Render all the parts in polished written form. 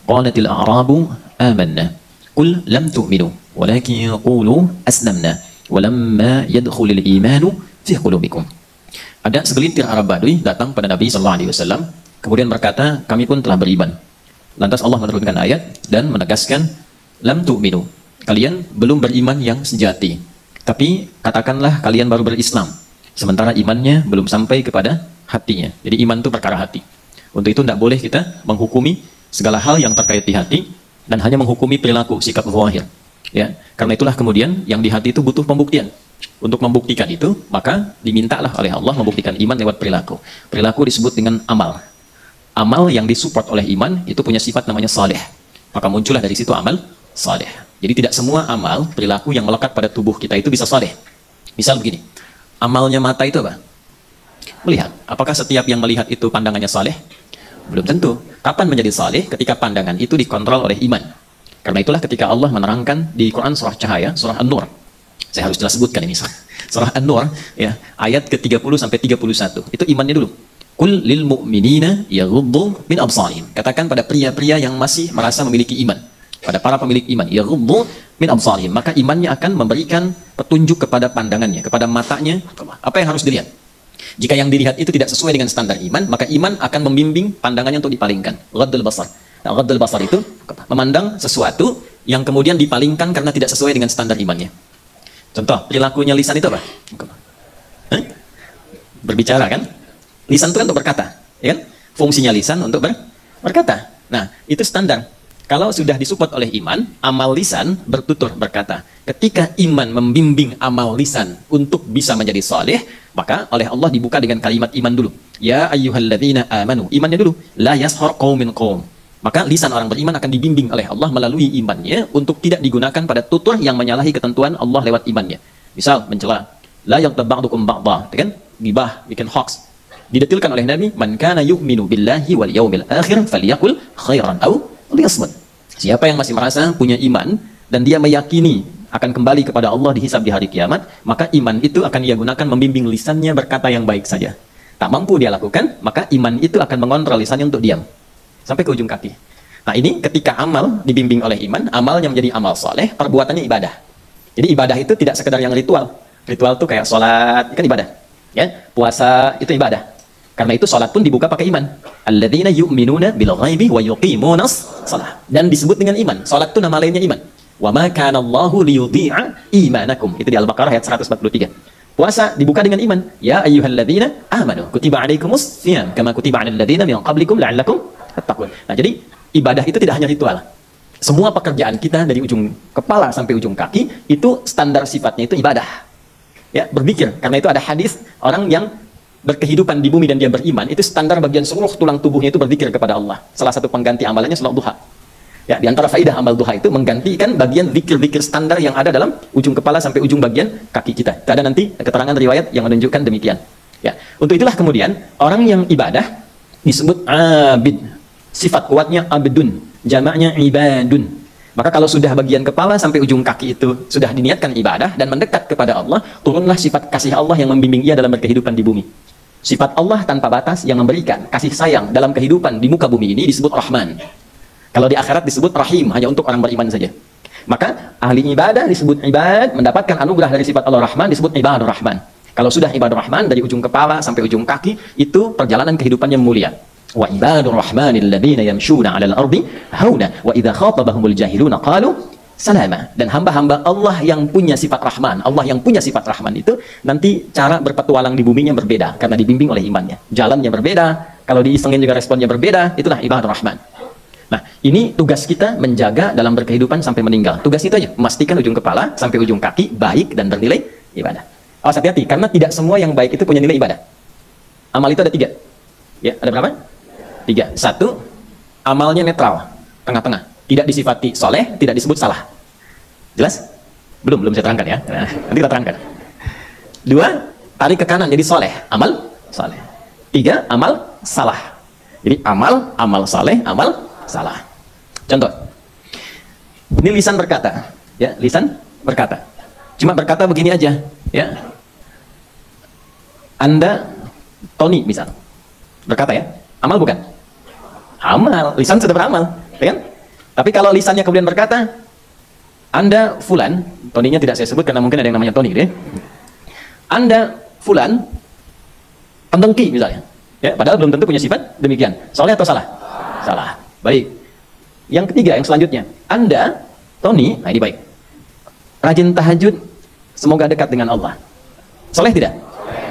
Qalatil a'rabu amanna qul lam tu'minu walakin qulu aslamna walamma yadkhulul imanu fi qulubikum. Ada segelintir Arab Badui datang pada Nabi sallallahu alaihi wasallam kemudian berkata, kami pun telah beriman. Lantas Allah menurunkan ayat dan menegaskan, lam tu'minu, kalian belum beriman yang sejati, tapi katakanlah kalian baru berislam, sementara imannya belum sampai kepada hatinya. Jadi iman itu perkara hati. Untuk itu tidak boleh kita menghukumi segala hal yang terkait di hati dan hanya menghukumi perilaku, sikap zahir. Ya, karena itulah kemudian yang di hati itu butuh pembuktian. Untuk membuktikan itu, maka dimintalah oleh Allah membuktikan iman lewat perilaku. Perilaku disebut dengan amal. Amal yang disupport oleh iman itu punya sifat namanya saleh. Maka muncullah dari situ amal saleh. Jadi tidak semua amal, perilaku yang melekat pada tubuh kita itu bisa saleh. Misal begini, amalnya mata itu apa? Melihat. Apakah setiap yang melihat itu pandangannya saleh? Belum tentu. Kapan menjadi saleh? Ketika pandangan itu dikontrol oleh iman. Karena itulah ketika Allah menerangkan di Quran surah Cahaya, surah An-Nur. Saya harus jelas sebutkan ini. Surah An-Nur, ya, ayat ke-30 sampai 31. Itu imannya dulu. Qul lil mu'minina yaghuddu min absarihim. Katakan pada pria-pria yang masih merasa memiliki iman, pada para pemilik iman, yaghuddu min absarihim, maka imannya akan memberikan petunjuk kepada pandangannya, kepada matanya, apa yang harus dilihat. Jika yang dilihat itu tidak sesuai dengan standar iman, maka iman akan membimbing pandangannya untuk dipalingkan. Ghaddul basar. Nah, ghaddul basar itu memandang sesuatu yang kemudian dipalingkan karena tidak sesuai dengan standar imannya. Contoh, perilakunya lisan itu apa? Berbicara kan? Lisan itu kan untuk berkata, ya kan? Fungsinya lisan untuk berkata. Nah, itu standar. Kalau sudah disupport oleh iman, amal lisan bertutur berkata. Ketika iman membimbing amal lisan untuk bisa menjadi saleh, maka oleh Allah dibuka dengan kalimat iman dulu. Ya ayyuhalladzina amanu. Imannya dulu. La yashar qaumin qaum. Maka lisan orang beriman akan dibimbing oleh Allah melalui imannya untuk tidak digunakan pada tutur yang menyalahi ketentuan Allah lewat imannya. Misal mencela. La yaghtab ba'dukum ba'dha, kan? Gibah, bikin hoax. Didetilkan oleh Nabi, man kana yu'minu billahi wal yaumil akhir falyaqul khairan aw liyasmut. Siapa yang masih merasa punya iman dan dia meyakini akan kembali kepada Allah dihisab di hari kiamat, maka iman itu akan ia gunakan membimbing lisannya berkata yang baik saja. Tak mampu dia lakukan, maka iman itu akan mengontrol lisannya untuk diam sampai ke ujung kaki. Nah, ini ketika amal dibimbing oleh iman, amalnya menjadi amal soleh, perbuatannya ibadah. Jadi ibadah itu tidak sekedar yang ritual. Ritual itu kayak sholat, kan ibadah. Ya, puasa itu ibadah. Karena itu sholat pun dibuka pakai iman. Alladzina yu'minuna bil ghaibi wa yuqimunas shalah. Dan disebut dengan iman. Sholat itu nama lainnya iman. Wa ma kana Allahu liyudhi'a imanakum. Itu di Al-Baqarah ayat 143. Puasa dibuka dengan iman. Ya ayyuhalladzina amanu kutiba 'alaikumus shiyam kama kutiba 'alal ladzina min qablikum la'allakum tattaqun. Nah, jadi ibadah itu tidak hanya ritual. Semua pekerjaan kita dari ujung kepala sampai ujung kaki itu standar sifatnya itu ibadah. Ya, berzikir. Karena itu ada hadis orang yang berkehidupan di bumi dan dia beriman, itu standar bagian seluruh tulang tubuhnya itu berzikir kepada Allah. Salah satu pengganti amalannya salat duha. Ya, di antara faidah amal duha itu menggantikan bagian zikir-zikir standar yang ada dalam ujung kepala sampai ujung bagian kaki kita. Ada nanti keterangan riwayat yang menunjukkan demikian. Ya, untuk itulah kemudian orang yang ibadah disebut abid. Sifat kuatnya abdun, jamaknya ibadun. Maka kalau sudah bagian kepala sampai ujung kaki itu sudah diniatkan ibadah dan mendekat kepada Allah, turunlah sifat kasih Allah yang membimbing ia dalam berkehidupan di bumi. Sifat Allah tanpa batas yang memberikan kasih sayang dalam kehidupan di muka bumi ini disebut Rahman. Kalau di akhirat disebut Rahim, hanya untuk orang beriman saja. Maka ahli ibadah disebut ibad, mendapatkan anugerah dari sifat Allah Rahman disebut ibadur Rahman. Kalau sudah ibadur Rahman dari ujung kepala sampai ujung kaki, itu perjalanan kehidupannya mulia. Wa ibadur rahmanil ladzina yamshuna 'alal ardi hauna wa idza khatabahumul jahiluna qalu salama. Dan hamba-hamba Allah yang punya sifat Rahman, Allah yang punya sifat Rahman itu nanti cara berpetualang di buminya berbeda karena dibimbing oleh imannya. Jalannya berbeda, kalau diisengin juga responnya berbeda, itulah ibadah Rahman. Nah, ini tugas kita menjaga dalam berkehidupan sampai meninggal. Tugas itu aja, memastikan ujung kepala sampai ujung kaki baik dan bernilai ibadah. Awas hati-hati, karena tidak semua yang baik itu punya nilai ibadah. Amal itu ada 3. Ya, ada berapa? 3. 1, amalnya netral, tengah-tengah. Tidak disifati soleh, tidak disebut salah. Jelas? Belum saya terangkan ya. Nah, nanti kita terangkan. 2, tarik ke kanan jadi soleh, amal soleh. 3, amal salah. Jadi amal soleh, amal salah. Contoh. Ini lisan berkata, ya, lisan berkata. Cuma berkata begini aja, ya. Anda Tony misal. Berkata ya. Amal bukan? Amal, lisan sudah beramal, ya kan? Tapi kalau lisannya kemudian berkata, Anda fulan, Toninya tidak saya sebut karena mungkin ada yang namanya Tony, gitu ya. Anda fulan pendengki misalnya, ya, padahal belum tentu punya sifat demikian. Soleh atau salah? Salah. Baik. Yang ketiga, yang selanjutnya, Anda Tony, nah ini baik, rajin tahajud, semoga dekat dengan Allah. Soleh tidak?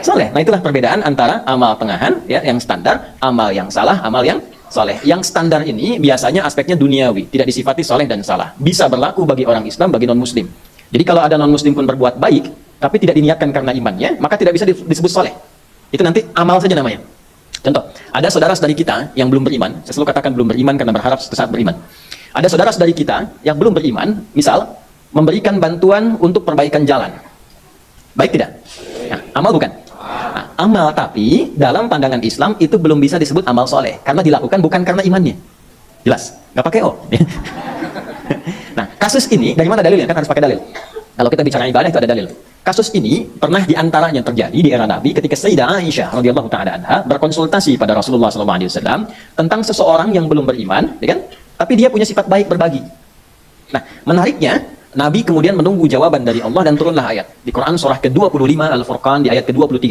Soleh. Nah itulah perbedaan antara amal tengahan, ya, yang standar, amal yang salah, amal yang soleh. Yang standar ini biasanya aspeknya duniawi, tidak disifati soleh dan salah. Bisa berlaku bagi orang Islam, bagi non-muslim. Jadi kalau ada non-muslim pun berbuat baik, tapi tidak diniatkan karena imannya, maka tidak bisa disebut soleh. Itu nanti amal saja namanya. Contoh, ada saudara-saudari kita yang belum beriman, saya selalu katakan belum beriman karena berharap suatu saat beriman. Ada saudara-saudari kita yang belum beriman, misal, memberikan bantuan untuk perbaikan jalan. Baik tidak? Nah, amal bukan? Nah, amal, tapi dalam pandangan Islam itu belum bisa disebut amal soleh, karena dilakukan bukan karena imannya. Jelas? Nggak pakai O. Nah, kasus ini, dari mana dalilnya? Kan harus pakai dalil. Kalau kita bicara ibadah itu ada dalil. Kasus ini pernah diantaranya terjadi di era Nabi ketika Sayyidah Aisyah radhiyallahu taala anha berkonsultasi pada Rasulullah SAW tentang seseorang yang belum beriman, ya kan? Tapi dia punya sifat baik berbagi. Nah, menariknya, Nabi kemudian menunggu jawaban dari Allah dan turunlah ayat di Quran surah ke-25 Al-Furqan di ayat ke-23.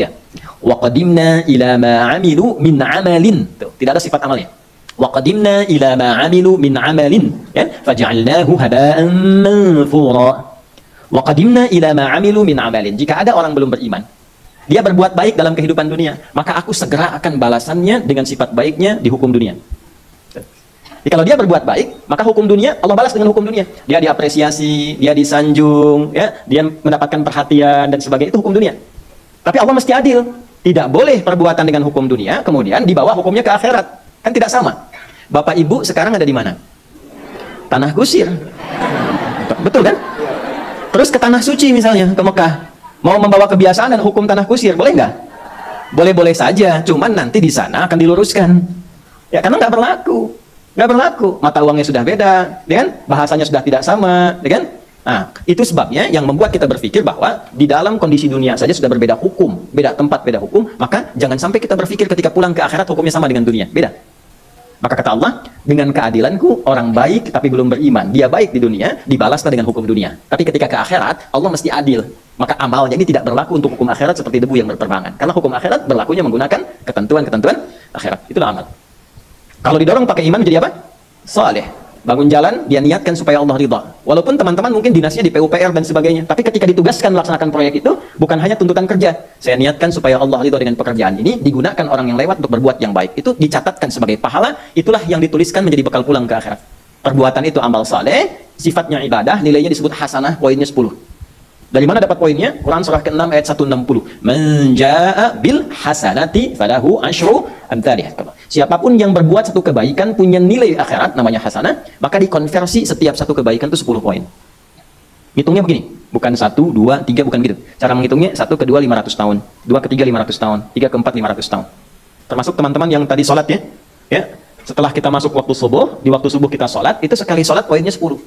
Wa qadimna ila ma 'amilu min 'amalin. Tuh, tidak ada sifat amalnya. Wa qadimna ila ma 'amilu min 'amalin, ya, faj'alnahu haba'an manthura. Wa qadimna ila ma 'amilu min 'amalin. Jika ada orang belum beriman, dia berbuat baik dalam kehidupan dunia, maka aku segera akan balasannya dengan sifat baiknya di hukum dunia. Jadi kalau dia berbuat baik, maka hukum dunia Allah balas dengan hukum dunia. Dia diapresiasi, dia disanjung, ya, dia mendapatkan perhatian dan sebagainya, itu hukum dunia. Tapi Allah mesti adil. Tidak boleh perbuatan dengan hukum dunia kemudian dibawa hukumnya ke akhirat. Kan tidak sama. Bapak Ibu sekarang ada di mana? Tanah Kusir. Betul kan? Terus ke Tanah Suci misalnya, ke Mekah. Mau membawa kebiasaan dan hukum Tanah Kusir, boleh nggak? Boleh-boleh saja, cuman nanti di sana akan diluruskan. Ya, karena nggak berlaku. Nggak berlaku. Mata uangnya sudah beda, ya kan? Bahasanya sudah tidak sama, ya kan? Nah, itu sebabnya yang membuat kita berpikir bahwa di dalam kondisi dunia saja sudah berbeda hukum, beda tempat, beda hukum, maka jangan sampai kita berpikir ketika pulang ke akhirat hukumnya sama dengan dunia. Beda. Maka kata Allah, dengan keadilanku, orang baik tapi belum beriman, dia baik di dunia, dibalaslah dengan hukum dunia. Tapi ketika ke akhirat, Allah mesti adil. Maka amalnya ini tidak berlaku untuk hukum akhirat seperti debu yang berterbangan. Karena hukum akhirat berlakunya menggunakan ketentuan-ketentuan akhirat. Itulah amal. Kalau didorong pakai iman jadi apa? Saleh. Bangun jalan, dia niatkan supaya Allah ridha. Walaupun teman-teman mungkin dinasnya di PUPR dan sebagainya, tapi ketika ditugaskan melaksanakan proyek itu, bukan hanya tuntutan kerja. Saya niatkan supaya Allah ridha dengan pekerjaan ini, digunakan orang yang lewat untuk berbuat yang baik. Itu dicatatkan sebagai pahala, itulah yang dituliskan menjadi bekal pulang ke akhirat. Perbuatan itu amal saleh, sifatnya ibadah, nilainya disebut hasanah, poinnya 10. Dari mana dapat poinnya? Quran surah ke-6 ayat 160. Man jaa'a bil hasanati falahu asyru amsalih. Siapapun yang berbuat satu kebaikan punya nilai akhirat namanya hasanah, maka dikonversi setiap satu kebaikan itu 10 poin. Hitungnya begini, bukan 1, 2, 3, bukan gitu. Cara menghitungnya 1 ke 2 500 tahun, 2 ke 3 500 tahun, 3 ke 4 500 tahun. Termasuk teman-teman yang tadi sholat ya. Ya, setelah kita masuk waktu subuh, di waktu subuh kita sholat, itu sekali sholat poinnya 10.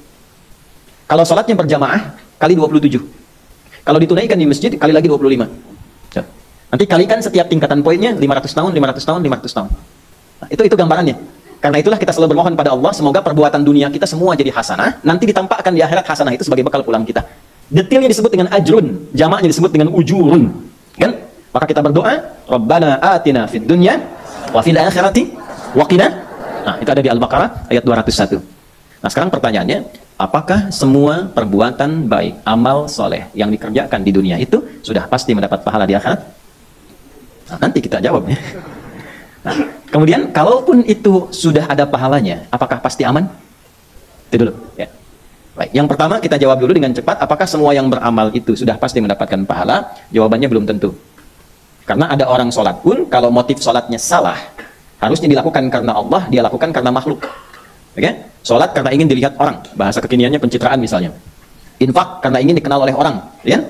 Kalau sholatnya berjamaah kali 27. Kalau ditunaikan di masjid, kali lagi 25. Nanti kalikan setiap tingkatan poinnya 500 tahun, 500 tahun, 500 tahun. Nah, itu gambarannya. Karena itulah kita selalu bermohon pada Allah, semoga perbuatan dunia kita semua jadi hasanah, nanti ditampakkan di akhirat hasanah itu sebagai bekal pulang kita. Detailnya disebut dengan ajrun, jamaknya disebut dengan ujurun. Kan? Maka kita berdoa, Rabbana atina fid dunya wa fil akhirati wa qina. Nah, itu ada di Al-Baqarah ayat 201. Nah, sekarang pertanyaannya, apakah semua perbuatan baik, amal soleh yang dikerjakan di dunia itu sudah pasti mendapat pahala di akhirat? Nah, nanti kita jawab ya. Nah, kemudian, kalaupun itu sudah ada pahalanya, apakah pasti aman? Itu dulu. Ya. Baik, yang pertama kita jawab dulu dengan cepat, apakah semua yang beramal itu sudah pasti mendapatkan pahala? Jawabannya belum tentu. Karena ada orang sholat pun, kalau motif sholatnya salah, harusnya dilakukan karena Allah, dia lakukan karena makhluk. Oke? Sholat karena ingin dilihat orang, bahasa kekiniannya pencitraan misalnya. Infak karena ingin dikenal oleh orang, ya?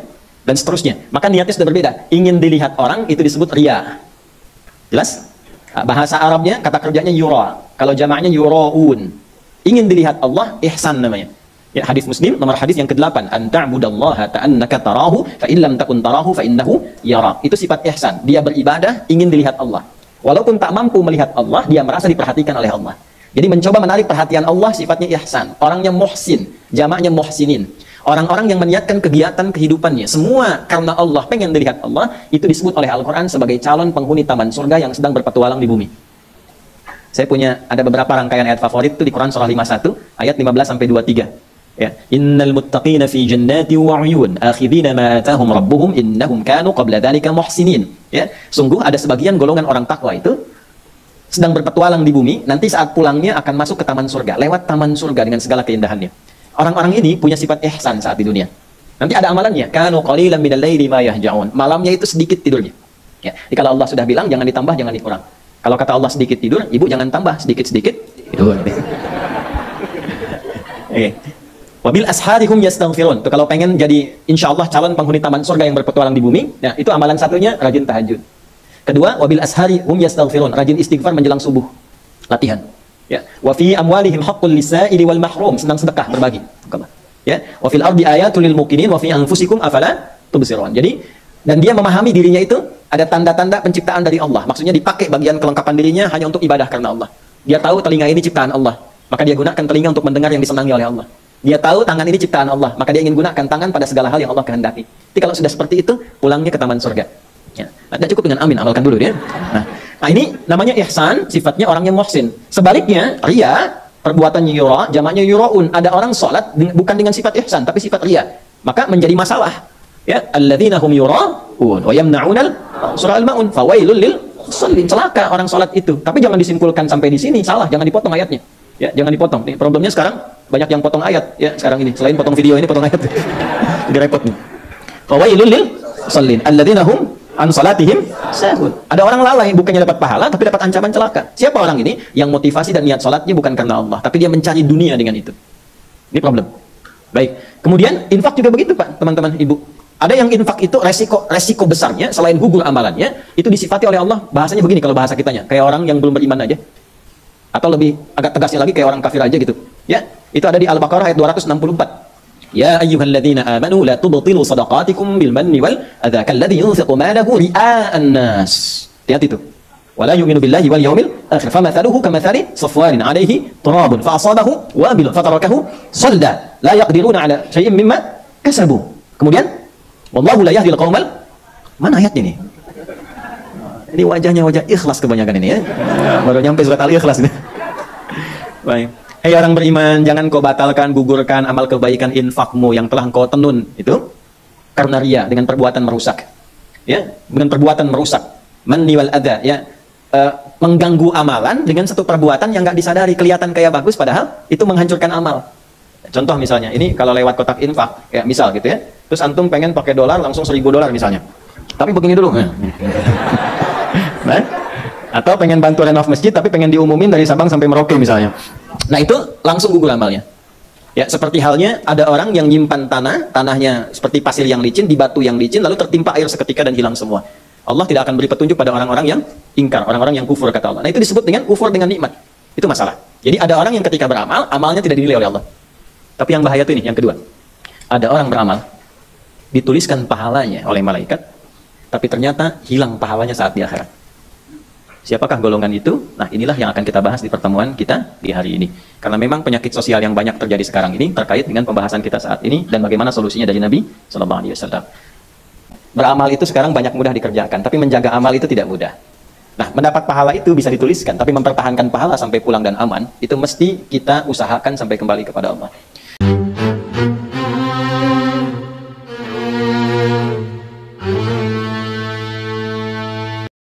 Dan seterusnya. Maka niatnya sudah berbeda. Ingin dilihat orang itu disebut riya. Jelas? Bahasa Arabnya kata kerjanya yura. Kalau jamaknya yuraun. Ingin dilihat Allah, ihsan namanya. Ya, hadis Muslim nomor hadis yang ke-8, an ta'budallaha ka'annaka tarahu fa in lam takun tarahu fa innahu yara. Itu sifat ihsan. Dia beribadah ingin dilihat Allah. Walaupun tak mampu melihat Allah, dia merasa diperhatikan oleh Allah. Jadi mencoba menarik perhatian Allah sifatnya ihsan. Orangnya muhsin, jamaknya muhsinin. Orang-orang yang meniatkan kegiatan kehidupannya semua karena Allah, pengen dilihat Allah, itu disebut oleh Al-Quran sebagai calon penghuni taman surga yang sedang berpetualang di bumi. Saya punya ada beberapa rangkaian ayat favorit itu di Quran surah 51 ayat 15 sampai 23. Ya, innal muttaqina fi jannati wa 'uyun akhidina ma atahum rabbuhum innahum kanu qabla dzalika muhsinin. Ya, sungguh ada sebagian golongan orang takwa itu sedang berpetualang di bumi, nanti saat pulangnya akan masuk ke taman surga, lewat taman surga dengan segala keindahannya. Orang-orang ini punya sifat ihsan saat di dunia. Nanti ada amalannya, kanu qalilan minal laili ma yahja'un. Malamnya itu sedikit tidurnya. Ya, jadi kalau Allah sudah bilang jangan ditambah, jangan dikurang. Kalau kata Allah sedikit tidur, ibu jangan tambah, sedikit-sedikit tidur. Wabil asharihum yastaghfirun. Itu kalau pengen jadi insyaallah calon penghuni taman surga yang berpetualang di bumi, nah itu amalan satunya rajin tahajud. Kedua, wabil asharihum yastaghfirun, rajin istighfar menjelang subuh. Latihan. Ya, wa fi amwalihim haqqul lisa'ili wal mahrum, senang sedekah, berbagi. Ya, wa fil ardi ayatul lil muqinin wa fi anfusikum afala tubsirun. Jadi dan dia memahami dirinya itu ada tanda-tanda penciptaan dari Allah. Maksudnya dipakai bagian kelengkapan dirinya hanya untuk ibadah karena Allah. Dia tahu telinga ini ciptaan Allah, maka dia gunakan telinga untuk mendengar yang disenangi oleh Allah. Dia tahu tangan ini ciptaan Allah, maka dia ingin gunakan tangan pada segala hal yang Allah kehendaki. Jadi kalau sudah seperti itu, pulangnya ke taman surga. Ya, tidak cukup dengan amin, amalkan dulu dia. Nah, ini namanya ihsan, sifatnya orang yang muhsin. Sebaliknya, riya, perbuatannya yura, jamaknya yuraun. Ada orang sholat bukan dengan sifat ihsan, tapi sifat riya. Maka menjadi masalah. Ya, alladzina hum yuraun wa yamna'unal surah al-maun fawailul lil musallin. Celaka orang sholat itu. Tapi jangan disimpulkan sampai di sini, salah, jangan dipotong ayatnya. Ya, jangan dipotong. Nih, problemnya sekarang banyak yang potong ayat ya sekarang ini. Selain potong video ini potong ayat. Jadi repot nih. Fawailul lil musallin alladzina hum an salatihim sahun. Ada orang lalai, bukannya dapat pahala tapi dapat ancaman celaka. Siapa orang ini? Yang motivasi dan niat salatnya bukan karena Allah, tapi dia mencari dunia dengan itu. Ini problem. Baik. Kemudian infak juga begitu, Pak, teman-teman, Ibu. Ada yang infak itu resiko besarnya selain gugur amalannya, itu disifati oleh Allah. Bahasanya begini kalau bahasa kitanya, kayak orang yang belum beriman aja. Atau lebih agak tegasnya lagi kayak orang kafir aja gitu. Ya, itu ada di Al-Baqarah ayat 264. Ya ayyuhalladzina amanu la tubtilu sadaqatikum bil manni wal adza kalladzi yunfiqu malahu ria'an nas. Lihat itu. Wala yu'minu billahi wal yawmil akhir. Famathaluhu kamathali safwarin 'alayhi turabun fa'asabahu wabilun fatarakahu salda la yaqdiruna 'ala syai'in mimma kasabu. Kemudian wallahu la yahdil qaumal, mana ayatnya nih? Ini wajahnya wajah ikhlas kebanyakan ini ya. Baru nyampe surat Al-Ikhlas nih. Baik. Hei orang beriman, jangan kau batalkan, gugurkan amal kebaikan infakmu yang telah kau tenun itu karena ria, dengan perbuatan merusak. Ya, dengan perbuatan merusak. Manni wal adza, ya. Mengganggu amalan dengan satu perbuatan yang nggak disadari, kelihatan kayak bagus padahal itu menghancurkan amal. Contoh misalnya, ini kalau lewat kotak infak, kayak misal gitu ya. Terus antum pengen pakai dolar langsung $1000 misalnya. Tapi begini dulu. Nah, atau pengen bantu renov masjid tapi pengen diumumin dari Sabang sampai Merauke misalnya. Nah, itu langsung gugur amalnya. Ya, seperti halnya ada orang yang nyimpan tanahnya seperti pasir yang licin, di batu yang licin, lalu tertimpa air seketika dan hilang semua. Allah tidak akan beri petunjuk pada orang-orang yang ingkar, orang-orang yang kufur, kata Allah. Nah, itu disebut dengan kufur dengan nikmat. Itu masalah. Jadi ada orang yang ketika beramal, amalnya tidak dinilai oleh Allah. Tapi yang bahaya itu ini, yang kedua. Ada orang beramal, dituliskan pahalanya oleh malaikat, tapi ternyata hilang pahalanya saat di akhirat. Siapakah golongan itu? Nah, inilah yang akan kita bahas di pertemuan kita di hari ini. Karena memang penyakit sosial yang banyak terjadi sekarang ini terkait dengan pembahasan kita saat ini dan bagaimana solusinya dari Nabi Sallallahu Alaihi Wasallam. Beramal itu sekarang banyak mudah dikerjakan, tapi menjaga amal itu tidak mudah. Nah, mendapat pahala itu bisa dituliskan, tapi mempertahankan pahala sampai pulang dan aman, itu mesti kita usahakan sampai kembali kepada Allah.